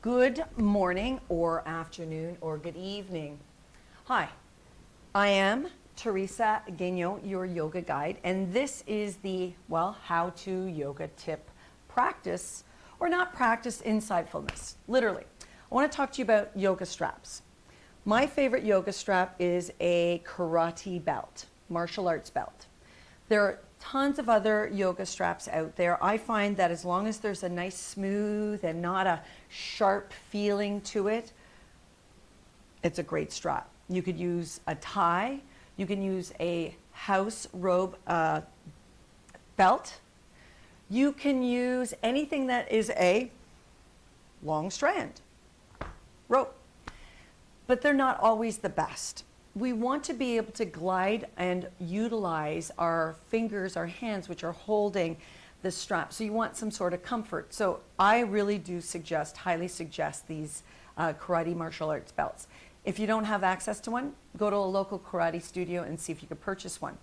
Good morning or afternoon or good evening. Hi, I am Theresa, your yoga guide, and this is the, how-to yoga tip practice, or not practice, insightfulness, literally. I want to talk to you about yoga straps. My favorite yoga strap is a karate belt, martial arts belt. There are tons of other yoga straps out there. I find that as long as there's a nice smooth and not a sharp feeling to it, it's a great strap. You could use a tie, you can use a house robe belt, you can use anything that is a long strand rope, but they're not always the best. We want to be able to glide and utilize our fingers, our hands, which are holding the strap. So you want some sort of comfort. So I really do highly suggest these karate martial arts belts. If you don't have access to one, go to a local karate studio and see if you can purchase one.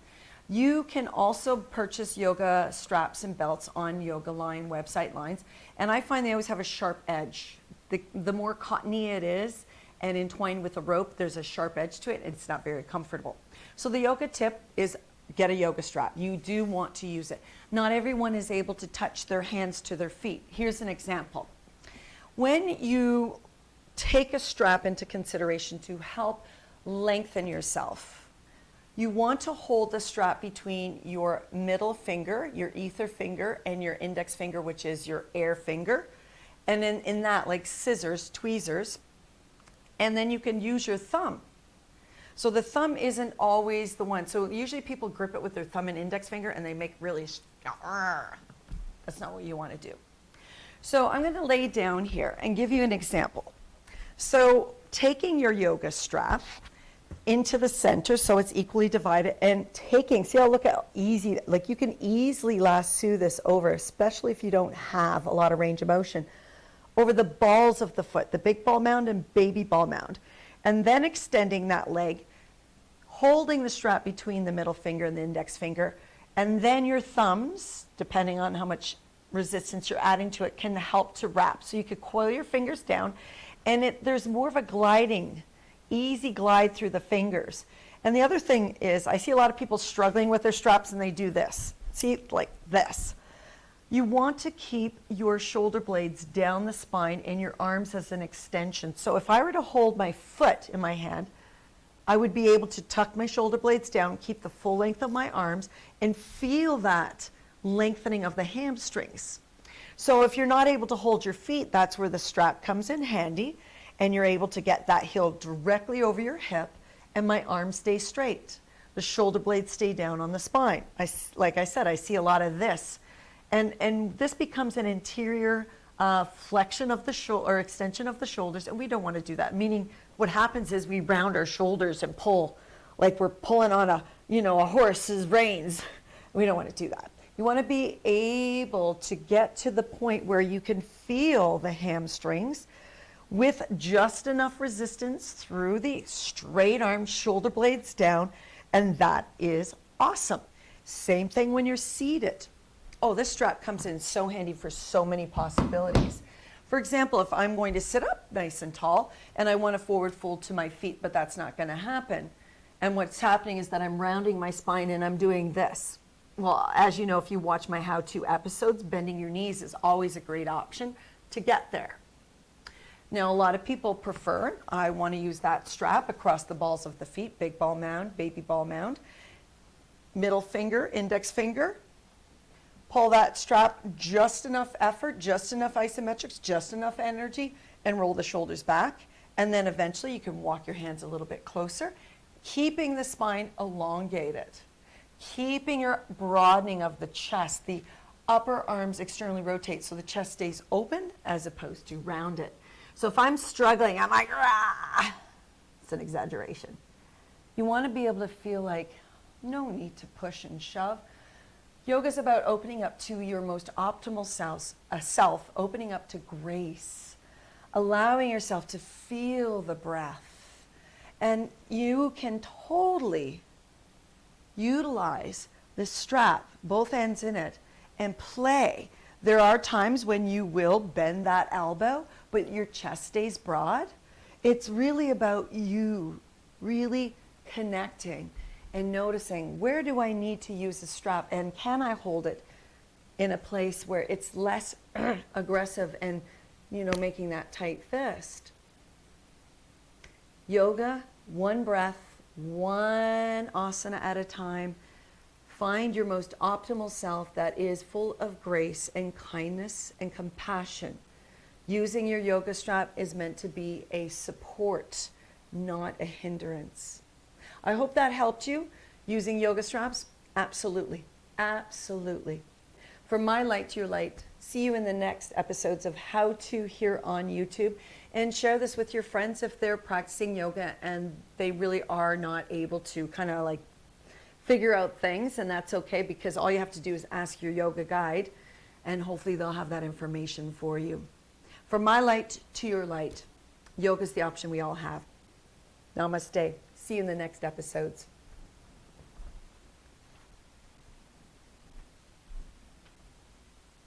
You can also purchase yoga straps and belts on Yoga Line website lines. And I find they always have a sharp edge. The more cottony it is, and entwined with a rope, there's a sharp edge to it, and it's not very comfortable. So the yoga tip is get a yoga strap. You do want to use it. Not everyone is able to touch their hands to their feet. Here's an example. When you take a strap into consideration to help lengthen yourself, you want to hold the strap between your middle finger, your ether finger, and your index finger, which is your air finger. And in that, like scissors, tweezers, and then you can use your thumb. So the thumb isn't always the one. So usually people grip it with their thumb and index finger and they make really, that's not what you want to do. So I'm going to lay down here and give you an example. So taking your yoga strap into the center so it's equally divided and taking, see how, look how easy, like you can easily lasso this over, especially if you don't have a lot of range of motion, over the balls of the foot, the big ball mound and baby ball mound. And then extending that leg, holding the strap between the middle finger and the index finger, and then your thumbs, depending on how much resistance you're adding to it, can help to wrap. So you could coil your fingers down, and there's more of a gliding, easy glide through the fingers. And the other thing is, I see a lot of people struggling with their straps and they do this. See, like this. You want to keep your shoulder blades down the spine and your arms as an extension. So if I were to hold my foot in my hand, I would be able to tuck my shoulder blades down, keep the full length of my arms, and feel that lengthening of the hamstrings. So if you're not able to hold your feet, that's where the strap comes in handy, and you're able to get that heel directly over your hip, and my arms stay straight. The shoulder blades stay down on the spine. Like I said, I see a lot of this. And this becomes an interior flexion of the shoulder or extension of the shoulders, and we don't want to do that. Meaning, what happens is we round our shoulders and pull, like we're pulling on a horse's reins. We don't want to do that. You want to be able to get to the point where you can feel the hamstrings with just enough resistance through the straight arm, shoulder blades down, and that is awesome. Same thing when you're seated. Oh, this strap comes in so handy for so many possibilities. For example, if I'm going to sit up nice and tall and I want to forward fold to my feet, but that's not going to happen. And what's happening is that I'm rounding my spine and I'm doing this. Well, as you know, if you watch my how-to episodes, bending your knees is always a great option to get there. Now, a lot of people prefer, I want to use that strap across the balls of the feet, big ball mound, baby ball mound, middle finger, index finger. Pull that strap, just enough effort, just enough isometrics, just enough energy, and roll the shoulders back. And then eventually you can walk your hands a little bit closer, keeping the spine elongated, keeping your broadening of the chest. The upper arms externally rotate so the chest stays open as opposed to rounded. So if I'm struggling, I'm like, rah! It's an exaggeration. You want to be able to feel like no need to push and shove. Yoga is about opening up to your most optimal self, opening up to grace, allowing yourself to feel the breath. And you can totally utilize this strap, both ends in it, and play. There are times when you will bend that elbow, but your chest stays broad. It's really about you really connecting and noticing, where do I need to use the strap, and can I hold it in a place where it's less aggressive and, you know, making that tight fist. Yoga, one breath, one asana at a time. Find your most optimal self that is full of grace and kindness and compassion. Using your yoga strap is meant to be a support, not a hindrance. I hope that helped you. Using yoga straps? Absolutely. Absolutely. From my light to your light, see you in the next episodes of How To here on YouTube. And share this with your friends if they're practicing yoga and they really are not able to kind of like figure out things. And that's okay, because all you have to do is ask your yoga guide and hopefully they'll have that information for you. From my light to your light, yoga is the option we all have. Namaste. See you in the next episodes.